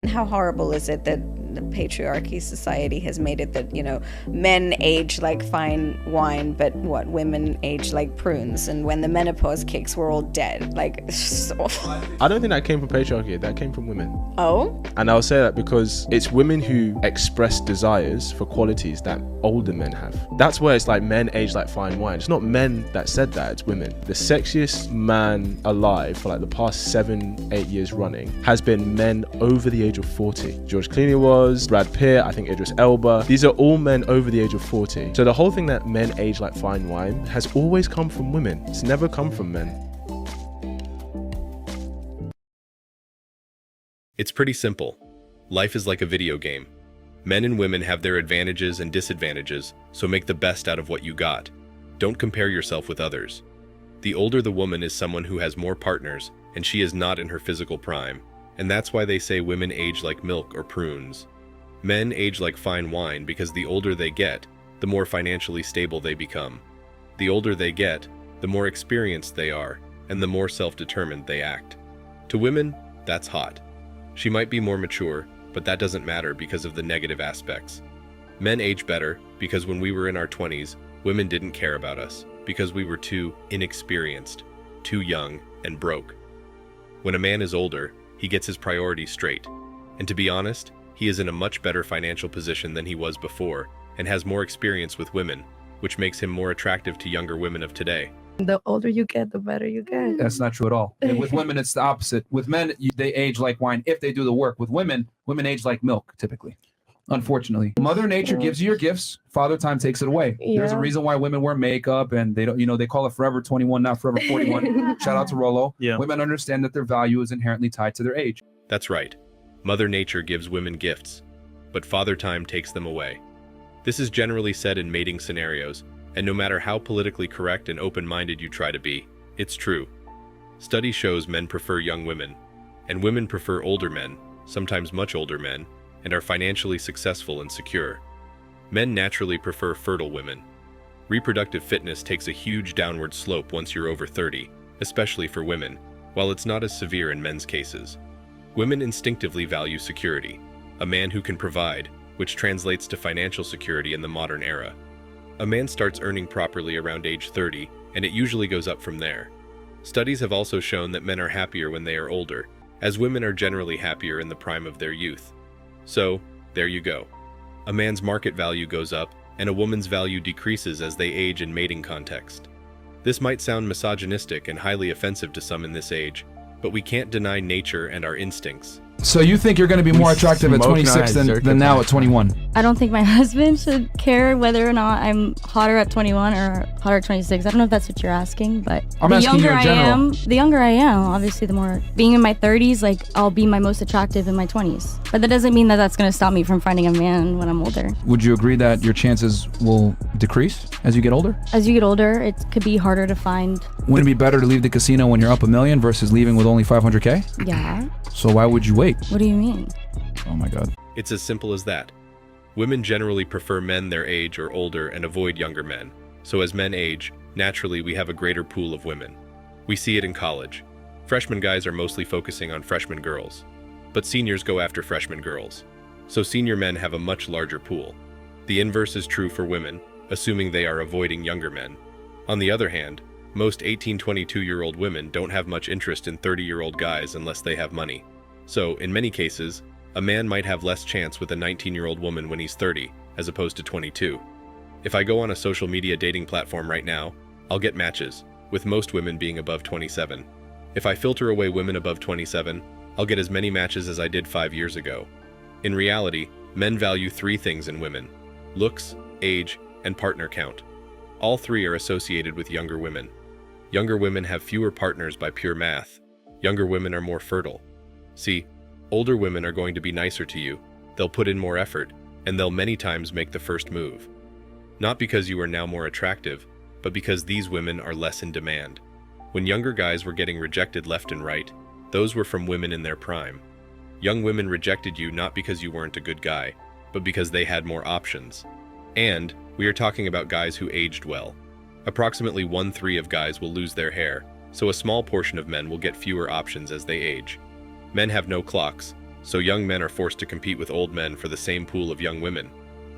How horrible is it that the patriarchy society has made it that, men age like fine wine, but women age like prunes. And when the menopause kicks, we're all dead. Like, it's just awful. I don't think that came from patriarchy, that came from women. Oh? And I'll say that because it's women who express desires for qualities that older men have. That's where it's like men age like fine wine. It's not men that said that, it's women. The sexiest man alive for like the past 7-8 years running has been men over the age of 40. George Clooney was, Brad Pitt, I think Idris Elba. These are all men over the age of 40. So the whole thing that men age like fine wine has always come from women. It's never come from men. It's pretty simple. Life is like a video game. Men and women have their advantages and disadvantages, so make the best out of what you got. Don't compare yourself with others. The older the woman is someone who has more partners, and she is not in her physical prime. And that's why they say women age like milk or prunes. Men age like fine wine because the older they get, the more financially stable they become. The older they get, the more experienced they are, and the more self-determined they act. To women, that's hot. She might be more mature, but that doesn't matter because of the negative aspects. Men age better because when we were in our 20s, women didn't care about us because we were too inexperienced, too young, and broke. When a man is older, he gets his priorities straight. And to be honest, he is in a much better financial position than he was before and has more experience with women, which makes him more attractive to younger women of today. The older you get, the better you get. That's not true at all. And with women, it's the opposite. With men, they age like wine if they do the work. With women age like milk, typically. Unfortunately, Mother Nature gives you your gifts. Father Time takes it away. Yeah. There's a reason why women wear makeup and they don't, they call it Forever 21, not Forever 41. Shout out to Rolo. Yeah. Women understand that their value is inherently tied to their age. That's right. Mother Nature gives women gifts, but Father Time takes them away. This is generally said in mating scenarios, and no matter how politically correct and open-minded you try to be, it's true. Study shows men prefer young women, and women prefer older men, sometimes much older men, and are financially successful and secure. Men naturally prefer fertile women. Reproductive fitness takes a huge downward slope once you're over 30, especially for women, while it's not as severe in men's cases. Women instinctively value security, a man who can provide, which translates to financial security in the modern era. A man starts earning properly around age 30, and it usually goes up from there. Studies have also shown that men are happier when they are older, as women are generally happier in the prime of their youth. So, there you go. A man's market value goes up, and a woman's value decreases as they age in mating context. This might sound misogynistic and highly offensive to some in this age, but we can't deny nature and our instincts. So you think you're going to be more attractive at 26 than now at 21? I don't think my husband should care whether or not I'm hotter at 21 or hotter at 26. I don't know if that's what you're asking, but I'm the asking you younger in I general. am, the younger I am, obviously the more. Being in my 30s, like I'll be my most attractive in my 20s. But that doesn't mean that that's going to stop me from finding a man when I'm older. Would you agree that your chances will decrease as you get older? As you get older, it could be harder to find. Wouldn't it be better to leave the casino when you're up $1 million versus leaving with only 500K? Yeah. So why would you wait? What do you mean? Oh my God. It's as simple as that. Women generally prefer men their age or older and avoid younger men. So as men age, naturally we have a greater pool of women. We see it in college. Freshman guys are mostly focusing on freshman girls, but seniors go after freshman girls. So senior men have a much larger pool. The inverse is true for women, assuming they are avoiding younger men. On the other hand, most 18-22-year-old women don't have much interest in 30-year-old guys unless they have money. So, in many cases, a man might have less chance with a 19-year-old woman when he's 30, as opposed to 22. If I go on a social media dating platform right now, I'll get matches, with most women being above 27. If I filter away women above 27, I'll get as many matches as I did 5 years ago. In reality, men value 3 things in women: looks, age, and partner count. All 3 are associated with younger women. Younger women have fewer partners by pure math. Younger women are more fertile. See, older women are going to be nicer to you, they'll put in more effort, and they'll many times make the first move. Not because you are now more attractive, but because these women are less in demand. When younger guys were getting rejected left and right, those were from women in their prime. Young women rejected you not because you weren't a good guy, but because they had more options. And we are talking about guys who aged well. Approximately 1/3 of guys will lose their hair, so a small portion of men will get fewer options as they age. Men have no clocks, so young men are forced to compete with old men for the same pool of young women.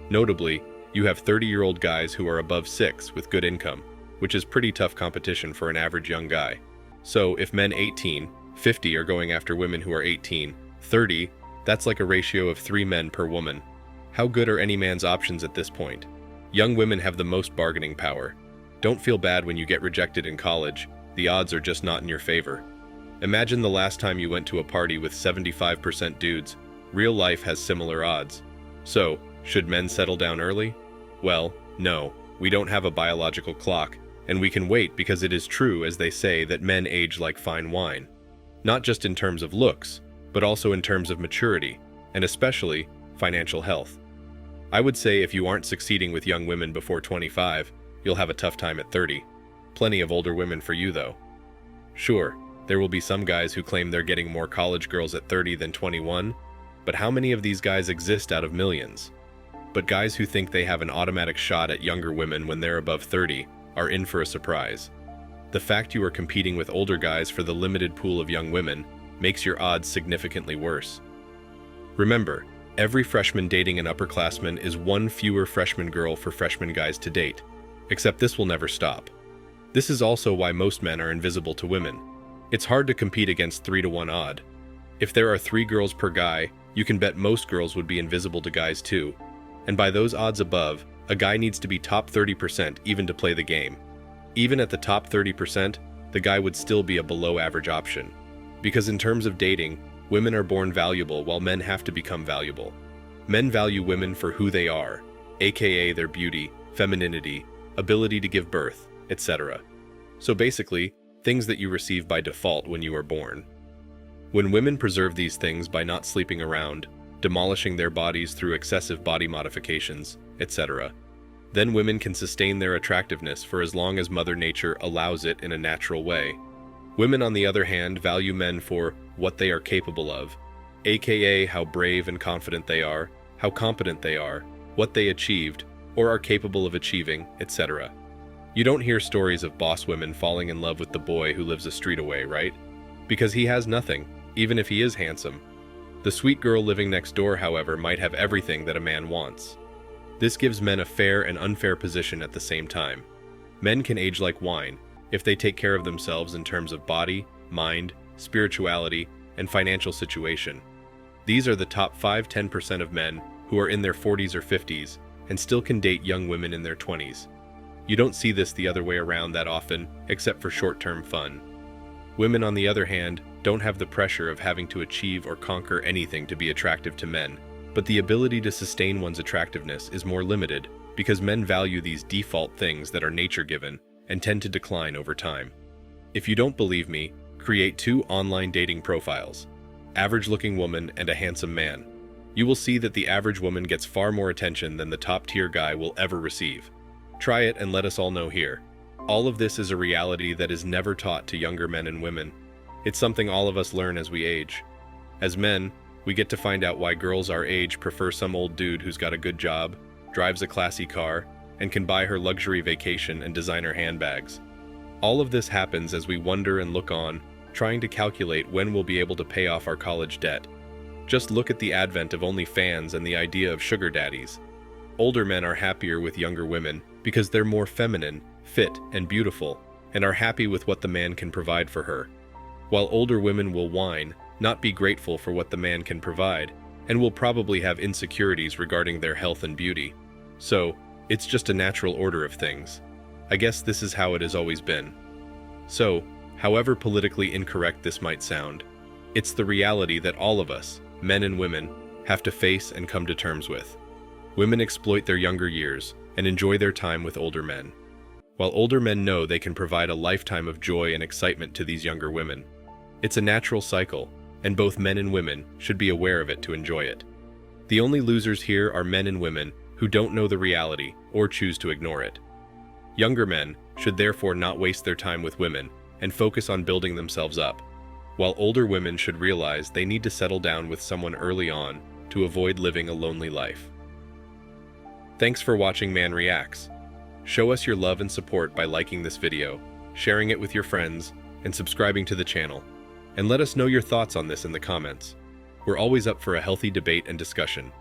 Notably, you have 30-year-old guys who are above 6 with good income, which is pretty tough competition for an average young guy. So if men 18, 50 are going after women who are 18, 30, that's like a ratio of 3 men per woman. How good are any man's options at this point? Young women have the most bargaining power. Don't feel bad when you get rejected in college. The odds are just not in your favor. Imagine the last time you went to a party with 75% dudes. Real life has similar odds. So, should men settle down early? Well, no, we don't have a biological clock, and we can wait because it is true, as they say, that men age like fine wine. Not just in terms of looks, but also in terms of maturity, and especially financial health. I would say if you aren't succeeding with young women before 25, you'll have a tough time at 30. Plenty of older women for you, though. Sure, there will be some guys who claim they're getting more college girls at 30 than 21, but how many of these guys exist out of millions? But guys who think they have an automatic shot at younger women when they're above 30 are in for a surprise. The fact you are competing with older guys for the limited pool of young women makes your odds significantly worse. Remember, every freshman dating an upperclassman is one fewer freshman girl for freshman guys to date, except this will never stop. This is also why most men are invisible to women. It's hard to compete against 3-to-1 odd. If there are 3 girls per guy, you can bet most girls would be invisible to guys too. And by those odds above, a guy needs to be top 30% even to play the game. Even at the top 30%, the guy would still be a below average option. Because in terms of dating, women are born valuable while men have to become valuable. Men value women for who they are, aka their beauty, femininity, ability to give birth, etc. So basically, things that you receive by default when you are born. When women preserve these things by not sleeping around, demolishing their bodies through excessive body modifications, etc., then women can sustain their attractiveness for as long as Mother Nature allows it in a natural way. Women, on the other hand, value men for what they are capable of, aka how brave and confident they are, how competent they are, what they achieved, or are capable of achieving, etc. You don't hear stories of boss women falling in love with the boy who lives a street away, right? Because he has nothing, even if he is handsome. The sweet girl living next door, however, might have everything that a man wants. This gives men a fair and unfair position at the same time. Men can age like wine if they take care of themselves in terms of body, mind, spirituality, and financial situation. These are the top 5-10% of men who are in their 40s or 50s and still can date young women in their 20s. You don't see this the other way around that often, except for short-term fun. Women, on the other hand, don't have the pressure of having to achieve or conquer anything to be attractive to men, but the ability to sustain one's attractiveness is more limited because men value these default things that are nature-given and tend to decline over time. If you don't believe me, create 2 online dating profiles, average-looking woman and a handsome man. You will see that the average woman gets far more attention than the top-tier guy will ever receive. Try it and let us all know here. All of this is a reality that is never taught to younger men and women. It's something all of us learn as we age. As men, we get to find out why girls our age prefer some old dude who's got a good job, drives a classy car, and can buy her luxury vacation and designer handbags. All of this happens as we wonder and look on, trying to calculate when we'll be able to pay off our college debt. Just look at the advent of OnlyFans and the idea of sugar daddies. Older men are happier with younger women because they're more feminine, fit, and beautiful, and are happy with what the man can provide for her. While older women will whine, not be grateful for what the man can provide, and will probably have insecurities regarding their health and beauty. So, it's just a natural order of things. I guess this is how it has always been. So, however politically incorrect this might sound, it's the reality that all of us, men and women, have to face and come to terms with. Women exploit their younger years and enjoy their time with older men, while older men know they can provide a lifetime of joy and excitement to these younger women. It's a natural cycle, and both men and women should be aware of it to enjoy it. The only losers here are men and women who don't know the reality or choose to ignore it. Younger men should therefore not waste their time with women and focus on building themselves up, while older women should realize they need to settle down with someone early on to avoid living a lonely life. Thanks for watching Man Reacts. Show us your love and support by liking this video, sharing it with your friends, and subscribing to the channel. And let us know your thoughts on this in the comments. We're always up for a healthy debate and discussion.